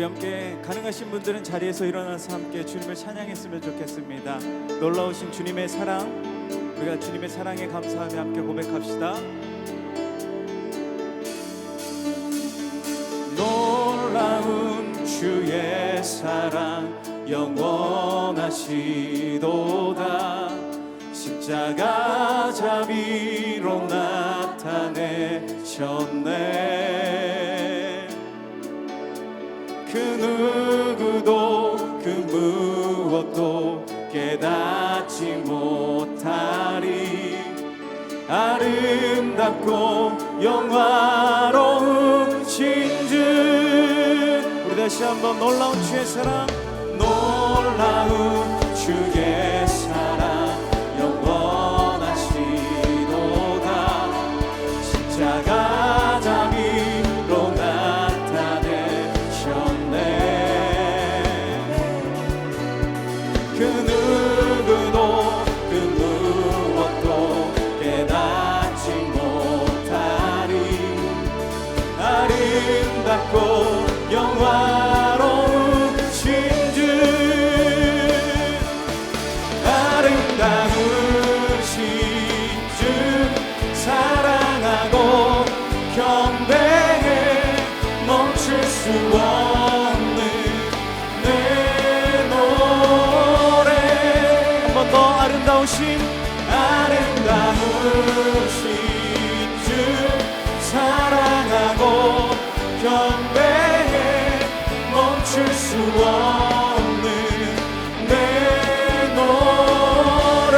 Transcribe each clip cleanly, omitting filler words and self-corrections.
우리 함께 가능하신 분들은 자리에서 일어나서 함께 주님을 찬양했으면 좋겠습니다. 놀라우신 주님의 사랑, 우리가 주님의 사랑에 감사하며 함께 고백합시다. 놀라운 주의 사랑 영원하시도다. 십자가 자비로 나타내셨네. 그 누구도 그 무엇도 깨닫지 못하리. 아름답고 영화로우신 주. 우리 다시 한번 놀라운 주의 사랑, 놀라운 주의 사랑 영원하시도다. 십자가 자비로 그 누구도 그 무엇도 깨닫지 못하리. 아름답고 영화로우신 주. 아름다우신 주 사랑하고 경배해. 멈출 수 없는 내 더 아름다우신 주 사랑하고 경배해. 멈출 수 없는 내 노래.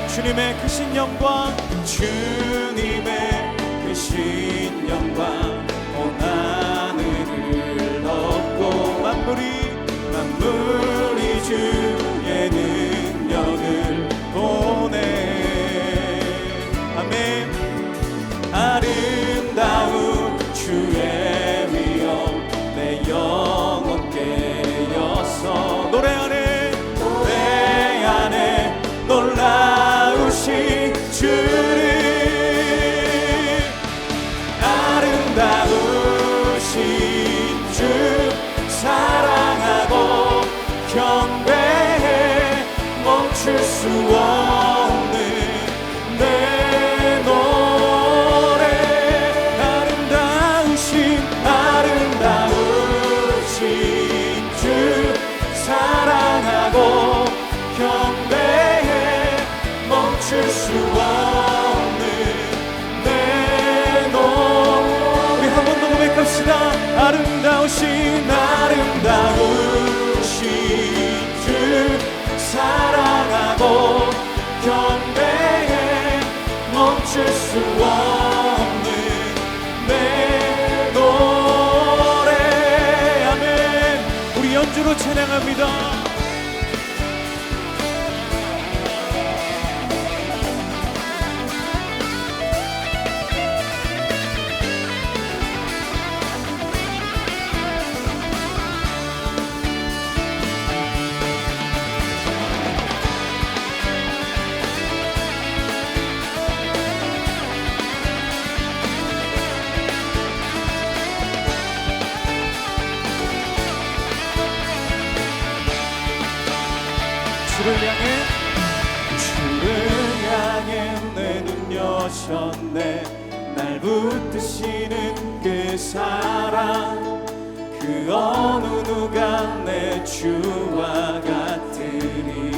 주님의 크신 영광, 주님의 크신 영광 온 하늘을 덮고 만물이 주의 능력을 보내. 아멘. 아름다운 주의 위엄 내 영혼 깨었어. 노래 안에 놀라우신 주를. 아름다우신 주 사랑하고 경배해. 멈출 수 없는 내 노래. 아름다우신 주 사랑하고 경배해. 멈출 수 없는 내 노래. 우리 한 번 더 고백합시다. 아름다우신 주 사랑하고 경배해. 멈출 수 없는 내 노래. 아멘. 우리 연주로 찬양합니다. 주를 향해 내 눈 여셨네. 날 붙드시는 그 사랑, 그 어느 누가 내 주와 같으리.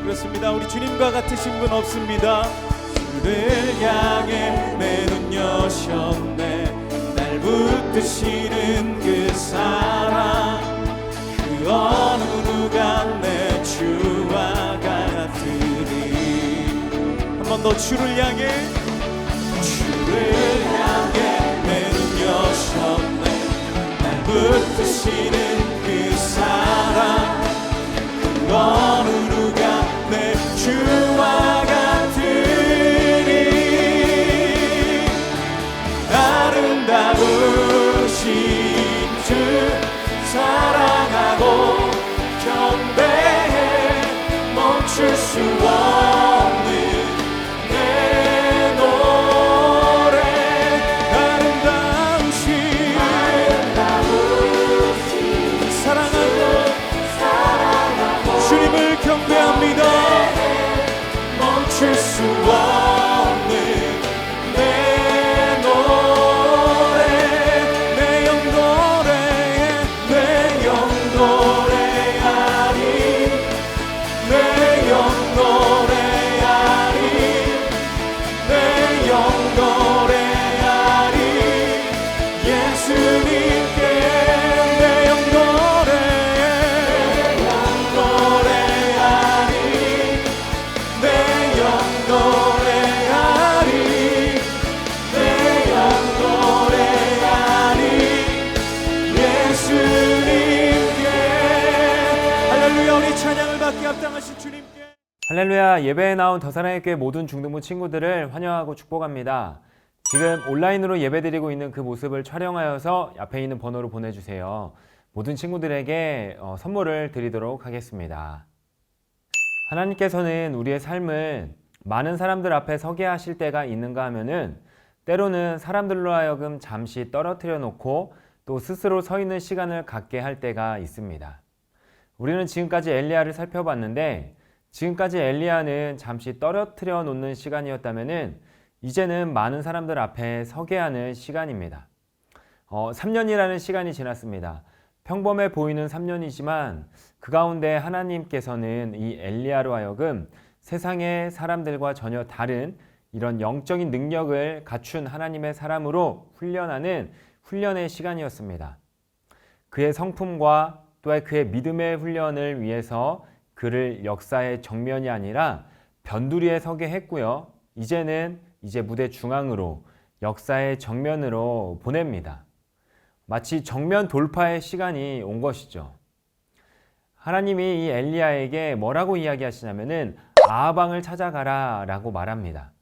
그렇습니다. 우리 주님과 같으신 분 없습니다. 주를 향해 내 눈 여셨네. 날 붙드시는 그 사랑, 그 어느 누가 내 주와 같으리. 한 번 더 주를 향해 내 눈 여셨네. 날 붙드시는 그 사랑, 그 어느 누가 내 주와 같으리. 아름다우신 주 사랑하고 경배해. 멈출 수 없는 내 노래. 아름다우신 할렐루야. 예배에 나온 더사랑의 교회 모든 중등부 친구들을 환영하고 축복합니다. 지금 온라인으로 예배드리고 있는 그 모습을 촬영하여서 앞에 있는 번호로 보내주세요. 모든 친구들에게 선물을 드리도록 하겠습니다. 하나님께서는 우리의 삶을 많은 사람들 앞에 서게 하실 때가 있는가 하면은 때로는 사람들로 하여금 잠시 떨어뜨려 놓고 또 스스로 서 있는 시간을 갖게 할 때가 있습니다. 우리는 지금까지 엘리야를 살펴봤는데 지금까지 엘리야는 잠시 떨어뜨려 놓는 시간이었다면은 이제는 많은 사람들 앞에 서게 하는 시간입니다. 3년이라는 시간이 지났습니다. 평범해 보이는 3년이지만 그 가운데 하나님께서는 이 엘리야로 하여금 세상의 사람들과 전혀 다른 이런 영적인 능력을 갖춘 하나님의 사람으로 훈련하는 훈련의 시간이었습니다. 그의 성품과 또한 그의 믿음의 훈련을 위해서 그를 역사의 정면이 아니라 변두리에 서게 했고요. 이제는 무대 중앙으로 역사의 정면으로 보냅니다. 마치 정면 돌파의 시간이 온 것이죠. 하나님이 이 엘리야에게 뭐라고 이야기하시냐면은 아하방을 찾아가라 라고 말합니다.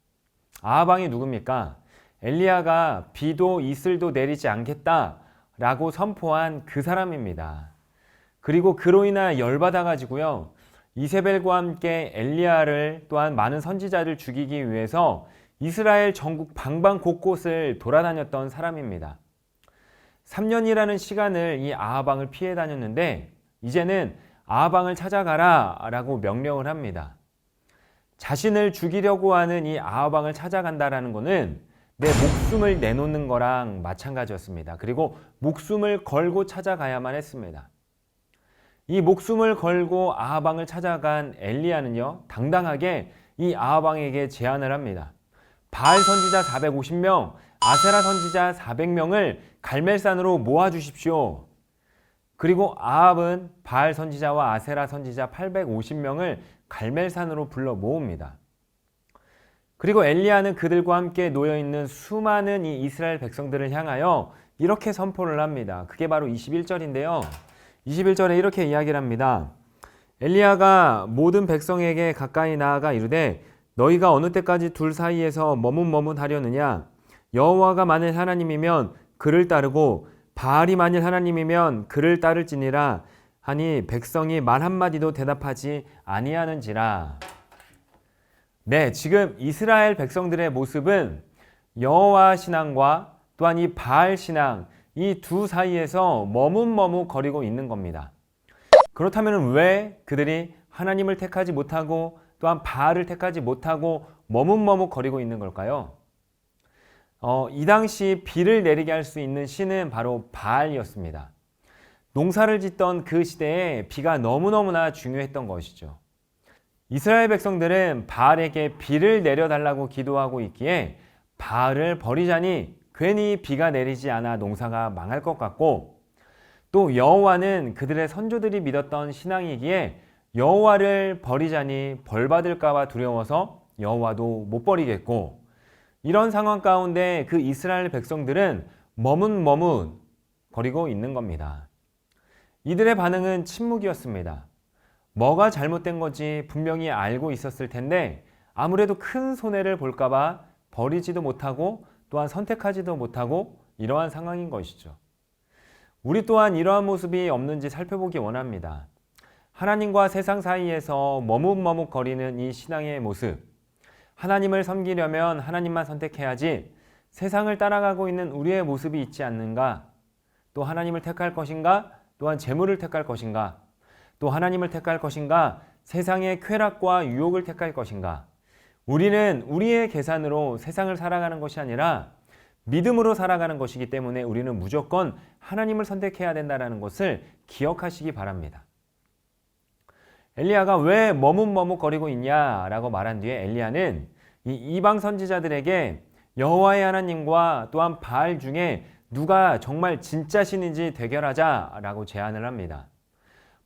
아하방이 누굽니까? 엘리야가 비도 이슬도 내리지 않겠다 라고 선포한 그 사람입니다. 그리고 그로 인하여 열받아 가지고요. 이세벨과 함께 엘리야를 또한 많은 선지자를 죽이기 위해서 이스라엘 전국 방방 곳곳을 돌아다녔던 사람입니다. 3년이라는 시간을 이 아하방을 피해 다녔는데 이제는 아하방을 찾아가라 라고 명령을 합니다. 자신을 죽이려고 하는 이 아하방을 찾아간다라는 것은 내 목숨을 내놓는 거랑 마찬가지였습니다. 그리고 목숨을 걸고 찾아가야만 했습니다. 이 목숨을 걸고 아하방을 찾아간 엘리야는요, 당당하게 이 아하방에게 제안을 합니다. 바알 선지자 450명, 아세라 선지자 400명을 갈멜산으로 모아주십시오. 그리고 아합은 바알 선지자와 아세라 선지자 850명을 갈멜산으로 불러 모읍니다. 그리고 엘리야는 그들과 함께 놓여있는 수많은 이 이스라엘 백성들을 향하여 이렇게 선포를 합니다. 그게 바로 21절인데요. 21절에 이렇게 이야기를 합니다. 엘리야가 모든 백성에게 가까이 나아가 이르되 너희가 어느 때까지 둘 사이에서 머뭇머뭇하려느냐? 여호와가 만일 하나님이면 그를 따르고 바알이 만일 하나님이면 그를 따를지니라 하니 백성이 말 한마디도 대답하지 아니하는지라. 네, 지금 이스라엘 백성들의 모습은 여호와 신앙과 또한 이 바알 신앙 이 두 사이에서 머뭇머뭇거리고 있는 겁니다. 그렇다면 왜 그들이 하나님을 택하지 못하고 또한 바알을 택하지 못하고 머뭇머뭇거리고 있는 걸까요? 이 당시 비를 내리게 할 수 있는 신은 바로 바알이었습니다. 농사를 짓던 그 시대에 비가 너무너무나 중요했던 것이죠. 이스라엘 백성들은 바알에게 비를 내려달라고 기도하고 있기에 바알을 버리자니 괜히 비가 내리지 않아 농사가 망할 것 같고 또 여호와는 그들의 선조들이 믿었던 신앙이기에 여호와를 버리자니 벌 받을까 봐 두려워서 여호와도 못 버리겠고 이런 상황 가운데 그 이스라엘 백성들은 머뭇머뭇 거리고 있는 겁니다. 이들의 반응은 침묵이었습니다. 뭐가 잘못된 건지 분명히 알고 있었을 텐데 아무래도 큰 손해를 볼까 봐 버리지도 못하고 또한 선택하지도 못하고 이러한 상황인 것이죠. 우리 또한 이러한 모습이 없는지 살펴보기 원합니다. 하나님과 세상 사이에서 머뭇머뭇거리는 이 신앙의 모습. 하나님을 섬기려면 하나님만 선택해야지 세상을 따라가고 있는 우리의 모습이 있지 않는가? 또 하나님을 택할 것인가? 또한 재물을 택할 것인가? 또 하나님을 택할 것인가? 세상의 쾌락과 유혹을 택할 것인가? 우리는 우리의 계산으로 세상을 살아가는 것이 아니라 믿음으로 살아가는 것이기 때문에 우리는 무조건 하나님을 선택해야 된다는 것을 기억하시기 바랍니다. 엘리야가 왜 머뭇머뭇거리고 있냐라고 말한 뒤에 엘리야는 이 이방 선지자들에게 여호와의 하나님과 또한 바알 중에 누가 정말 진짜 신인지 대결하자라고 제안을 합니다.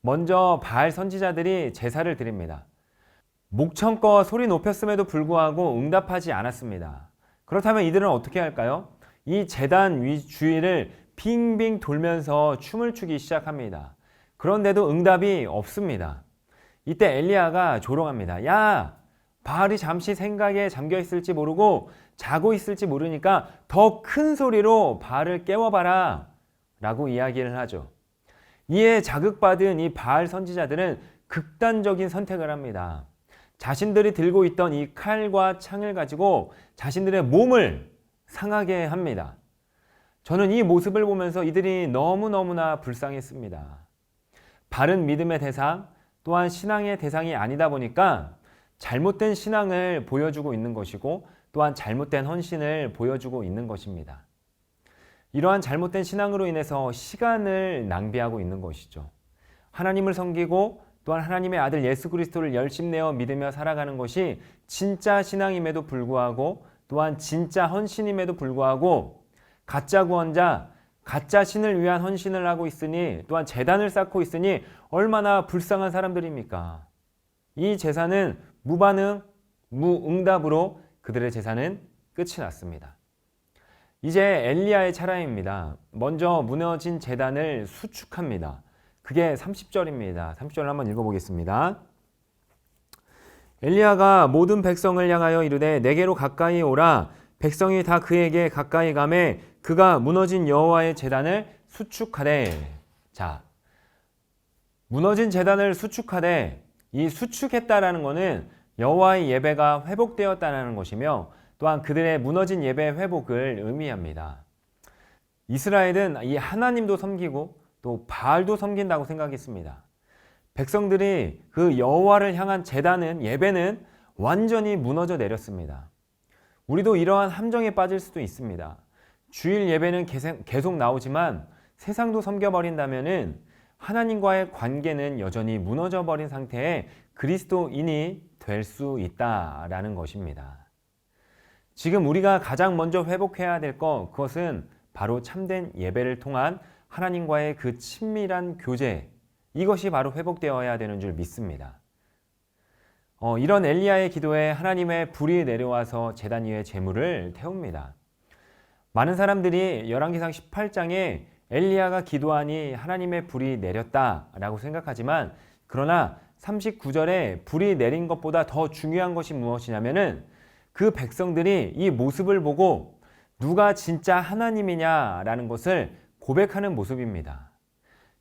먼저 바알 선지자들이 제사를 드립니다. 목청껏 소리 높였음에도 불구하고 응답하지 않았습니다. 그렇다면 이들은 어떻게 할까요? 이 제단 주위를 빙빙 돌면서 춤을 추기 시작합니다. 그런데도 응답이 없습니다. 이때 엘리야가 조롱합니다. 야, 바알이 잠시 생각에 잠겨 있을지 모르고 자고 있을지 모르니까 더 큰 소리로 바알을 깨워봐라 라고 이야기를 하죠. 이에 자극받은 이 바알 선지자들은 극단적인 선택을 합니다. 자신들이 들고 있던 이 칼과 창을 가지고 자신들의 몸을 상하게 합니다. 저는 이 모습을 보면서 이들이 너무너무나 불쌍했습니다. 바른 믿음의 대상, 또한 신앙의 대상이 아니다 보니까 잘못된 신앙을 보여주고 있는 것이고 또한 잘못된 헌신을 보여주고 있는 것입니다. 이러한 잘못된 신앙으로 인해서 시간을 낭비하고 있는 것이죠. 하나님을 섬기고 또한 하나님의 아들 예수 그리스도를 열심내어 믿으며 살아가는 것이 진짜 신앙임에도 불구하고 또한 진짜 헌신임에도 불구하고 가짜 구원자, 가짜 신을 위한 헌신을 하고 있으니 또한 제단을 쌓고 있으니 얼마나 불쌍한 사람들입니까? 이 제사는 무반응, 무응답으로 그들의 제사는 끝이 났습니다. 이제 엘리야의 차례입니다. 먼저 무너진 제단을 수축합니다. 그게 30절입니다. 30절을 한번 읽어보겠습니다. 엘리야가 모든 백성을 향하여 이르되 내게로 가까이 오라. 백성이 다 그에게 가까이 가매 그가 무너진 여호와의 제단을 수축하되. 자, 무너진 제단을 수축하되, 이 수축했다라는 것은 여호와의 예배가 회복되었다는 것이며 또한 그들의 무너진 예배 회복을 의미합니다. 이스라엘은 이 하나님도 섬기고 또 바알도 섬긴다고 생각했습니다. 백성들이 그 여호와를 향한 제단은, 예배는 완전히 무너져 내렸습니다. 우리도 이러한 함정에 빠질 수도 있습니다. 주일 예배는 계속 나오지만 세상도 섬겨버린다면은 하나님과의 관계는 여전히 무너져 버린 상태에 그리스도인이 될 수 있다라는 것입니다. 지금 우리가 가장 먼저 회복해야 될 것, 그것은 바로 참된 예배를 통한 하나님과의 그 친밀한 교제, 이것이 바로 회복되어야 되는 줄 믿습니다. 이런 엘리야의 기도에 하나님의 불이 내려와서 제단 위에 제물을 태웁니다. 많은 사람들이 열왕기상 18장에 엘리야가 기도하니 하나님의 불이 내렸다라고 생각하지만, 그러나 39절에 불이 내린 것보다 더 중요한 것이 무엇이냐면은 그 백성들이 이 모습을 보고 누가 진짜 하나님이냐라는 것을 고백하는 모습입니다.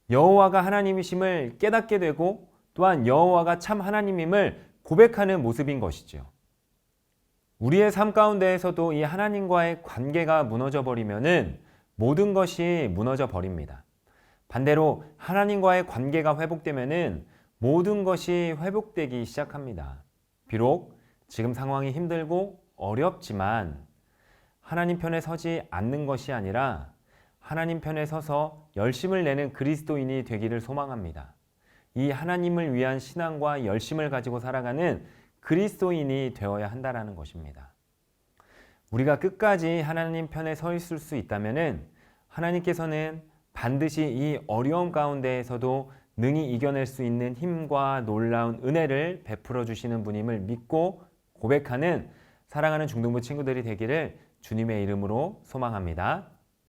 여호와가 하나님이심을 깨닫게 되고 또한 여호와가 참 하나님임을 고백하는 모습인 것이죠. 우리의 삶 가운데에서도 이 하나님과의 관계가 무너져 버리면은 모든 것이 무너져 버립니다. 반대로 하나님과의 관계가 회복되면은 모든 것이 회복되기 시작합니다. 비록 지금 상황이 힘들고 어렵지만 하나님 편에 서지 않는 것이 아니라 하나님 편에 서서 열심을 내는 그리스도인이 되기를 소망합니다. 이 하나님을 위한 신앙과 열심을 가지고 살아가는 그리스도인이 되어야 한다는 것입니다. 우리가 끝까지 하나님 편에 서 있을 수 있다면 하나님께서는 반드시 이 어려움 가운데에서도 능히 이겨낼 수 있는 힘과 놀라운 은혜를 베풀어 주시는 분임을 믿고 고백하는 사랑하는 중등부 친구들이 되기를 주님의 이름으로 소망합니다.